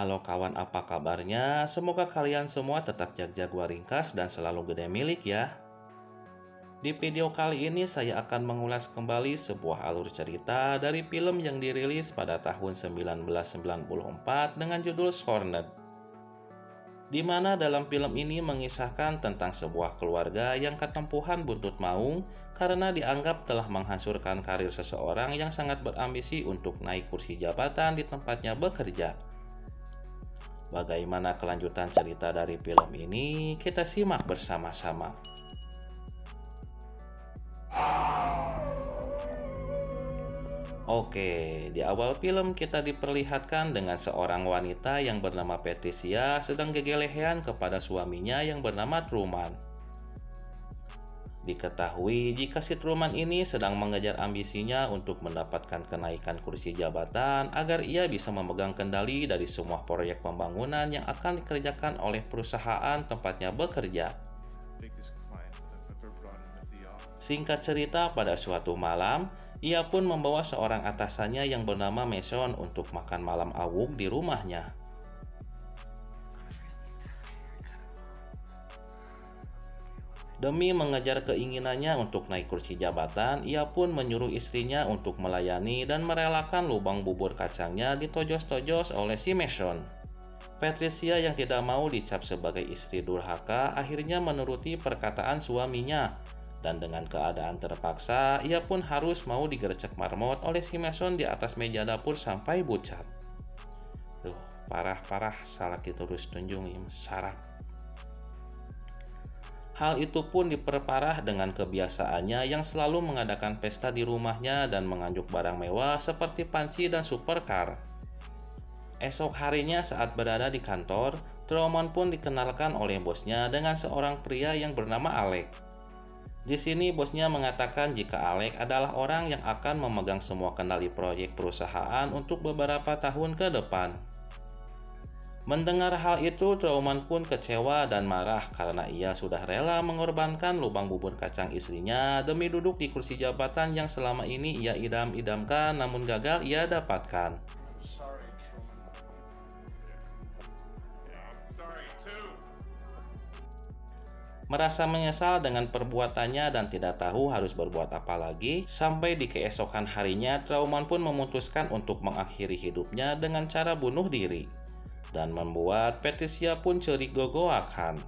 Halo kawan, apa kabarnya? Semoga kalian semua tetap jaga ringkas dan selalu gede milik ya. Di video kali ini saya akan mengulas kembali sebuah alur cerita dari film yang dirilis pada tahun 1994 dengan judul Scorned. Di mana dalam film ini mengisahkan tentang sebuah keluarga yang ketempuhan buntut maung karena dianggap telah menghancurkan karir seseorang yang sangat berambisi untuk naik kursi jabatan di tempatnya bekerja. Bagaimana kelanjutan cerita dari film ini? Kita simak bersama-sama. Oke, di awal film kita diperlihatkan dengan seorang wanita yang bernama Patricia sedang gegelehan kepada suaminya yang bernama Truman. Diketahui jika si Truman ini sedang mengejar ambisinya untuk mendapatkan kenaikan kursi jabatan agar ia bisa memegang kendali dari semua proyek pembangunan yang akan dikerjakan oleh perusahaan tempatnya bekerja. Singkat cerita, pada suatu malam, ia pun membawa seorang atasannya yang bernama Mason untuk makan malam awuk di rumahnya. Demi mengejar keinginannya untuk naik kursi jabatan, ia pun menyuruh istrinya untuk melayani dan merelakan lubang bubur kacangnya ditojos-tojos oleh si Mason. Patricia yang tidak mau dicap sebagai istri durhaka akhirnya menuruti perkataan suaminya. Dan dengan keadaan terpaksa, ia pun harus mau digercek marmot oleh si Mason di atas meja dapur sampai bucat. Parah-parah salah kita terus tunjung sarap. Hal itu pun diperparah dengan kebiasaannya yang selalu mengadakan pesta di rumahnya dan menganjuk barang mewah seperti panci dan supercar. Esok harinya saat berada di kantor, Truman pun dikenalkan oleh bosnya dengan seorang pria yang bernama Alec. Di sini bosnya mengatakan jika Alec adalah orang yang akan memegang semua kendali proyek perusahaan untuk beberapa tahun ke depan. Mendengar hal itu, Truman pun kecewa dan marah karena ia sudah rela mengorbankan lubang bubur kacang istrinya demi duduk di kursi jabatan yang selama ini ia idam-idamkan namun gagal ia dapatkan. Merasa menyesal dengan perbuatannya dan tidak tahu harus berbuat apa lagi, sampai di keesokan harinya Truman pun memutuskan untuk mengakhiri hidupnya dengan cara bunuh diri. Dan membuat Patricia pun curigogoakan.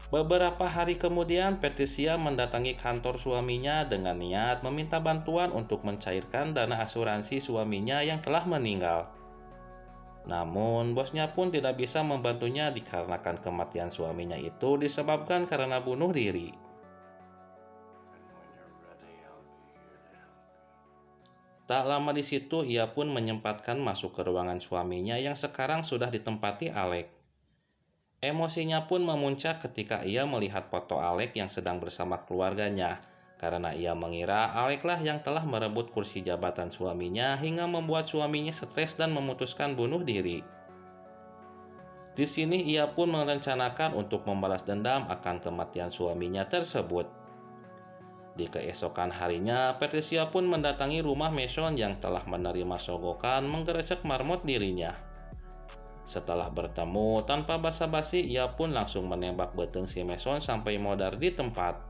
Beberapa hari kemudian, Patricia mendatangi kantor suaminya dengan niat meminta bantuan untuk mencairkan dana asuransi suaminya yang telah meninggal. Namun, bosnya pun tidak bisa membantunya dikarenakan kematian suaminya itu disebabkan karena bunuh diri. Tak lama di situ, ia pun menyempatkan masuk ke ruangan suaminya yang sekarang sudah ditempati Alec. Emosinya pun memuncak ketika ia melihat foto Alec yang sedang bersama keluarganya, karena ia mengira Alec lah yang telah merebut kursi jabatan suaminya hingga membuat suaminya stres dan memutuskan bunuh diri. Di sini ia pun merencanakan untuk membalas dendam akan kematian suaminya tersebut. Di keesokan harinya, Patricia pun mendatangi rumah Mason yang telah menerima sogokan menggerecek marmot dirinya. Setelah bertemu, tanpa basa-basi ia pun langsung menembak beteng si Mason sampai modar di tempat.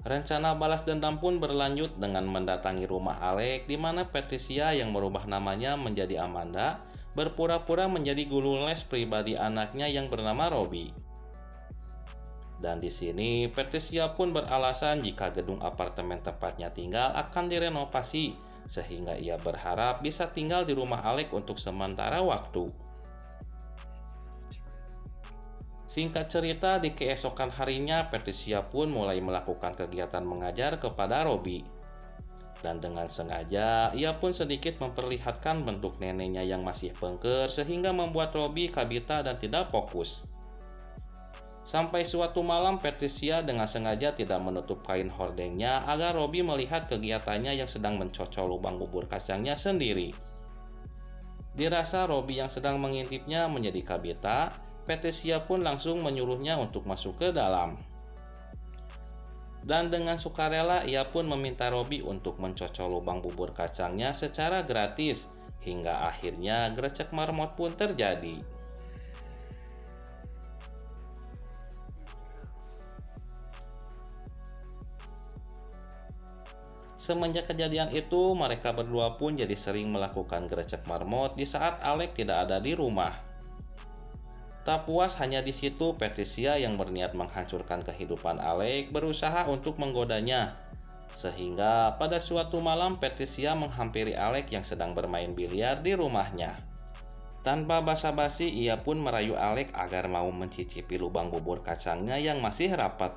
Rencana balas dendam pun berlanjut dengan mendatangi rumah Alec di mana Patricia yang merubah namanya menjadi Amanda berpura-pura menjadi guru les pribadi anaknya yang bernama Robbie. Dan di sini Patricia pun beralasan jika gedung apartemen tempatnya tinggal akan direnovasi sehingga ia berharap bisa tinggal di rumah Alec untuk sementara waktu. Singkat cerita, di keesokan harinya Patricia pun mulai melakukan kegiatan mengajar kepada Robbie. Dan dengan sengaja, ia pun sedikit memperlihatkan bentuk neneknya yang masih pengker sehingga membuat Robbie kabita dan tidak fokus. Sampai suatu malam Patricia dengan sengaja tidak menutup kain hordengnya agar Robbie melihat kegiatannya yang sedang mencocol lubang bubur kacangnya sendiri. Dirasa Robi yang sedang mengintipnya menjadi kabita, Patricia pun langsung menyuruhnya untuk masuk ke dalam. Dan dengan sukarela ia pun meminta Robi untuk mencocol lubang bubur kacangnya secara gratis, hingga akhirnya gercep marmot pun terjadi. Semenjak kejadian itu, mereka berdua pun jadi sering melakukan gercep marmot di saat Alex tidak ada di rumah. Tak puas hanya di situ, Patricia yang berniat menghancurkan kehidupan Alex berusaha untuk menggodanya. Sehingga pada suatu malam Patricia menghampiri Alex yang sedang bermain biliar di rumahnya. Tanpa basa-basi, ia pun merayu Alex agar mau mencicipi lubang bubur kacangnya yang masih rapat.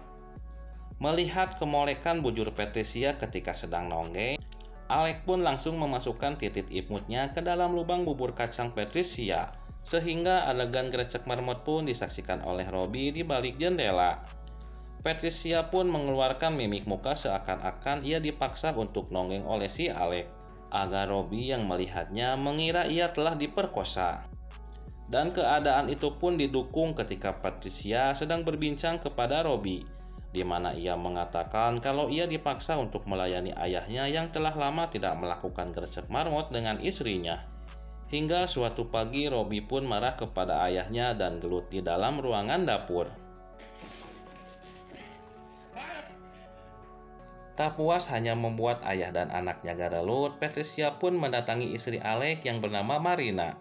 Melihat kemolekan bujur Patricia ketika sedang nonggeng, Alex pun langsung memasukkan titik imutnya ke dalam lubang bubur kacang Patricia, sehingga adegan gercep marmot pun disaksikan oleh Robi di balik jendela. Patricia pun mengeluarkan mimik muka seakan-akan ia dipaksa untuk nonggeng oleh si Alex, agar Robi yang melihatnya mengira ia telah diperkosa. Dan keadaan itu pun didukung ketika Patricia sedang berbincang kepada Robi, di mana ia mengatakan kalau ia dipaksa untuk melayani ayahnya yang telah lama tidak melakukan gercep marmot dengan istrinya. Hingga suatu pagi Robi pun marah kepada ayahnya dan gelut di dalam ruangan dapur. Tak puas hanya membuat ayah dan anaknya gadelut, Patricia pun mendatangi istri Alex yang bernama Marina.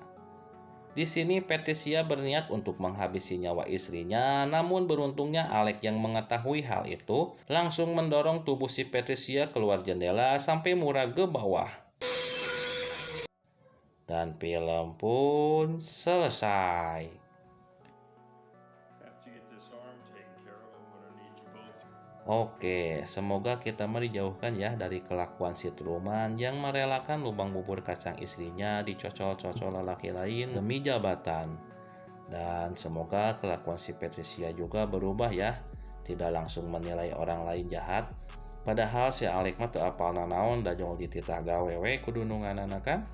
Di sini Patricia berniat untuk menghabisi nyawa istrinya, namun beruntungnya Alex yang mengetahui hal itu langsung mendorong tubuh si Patricia keluar jendela sampai murah ke bawah. Dan film pun selesai. Oke, semoga kita dijauhkan ya dari kelakuan si Truman yang merelakan lubang bubur kacang istrinya dicocol-cocol lelaki lain demi jabatan. Dan semoga kelakuan si Patricia juga berubah ya, tidak langsung menilai orang lain jahat. Padahal si Alex mah teu apal nanaon da jong dititah gawewe kudu nunganana kan.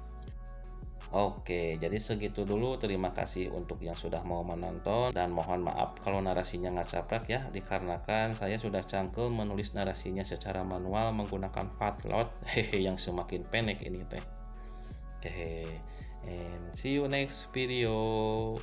Oke, jadi segitu dulu. Terima kasih untuk yang sudah mau menonton. Dan mohon maaf kalau narasinya ngacaprak ya, dikarenakan saya sudah cangkel menulis narasinya secara manual menggunakan Patlot yang semakin pendek ini teh. Hehe. And see you next video.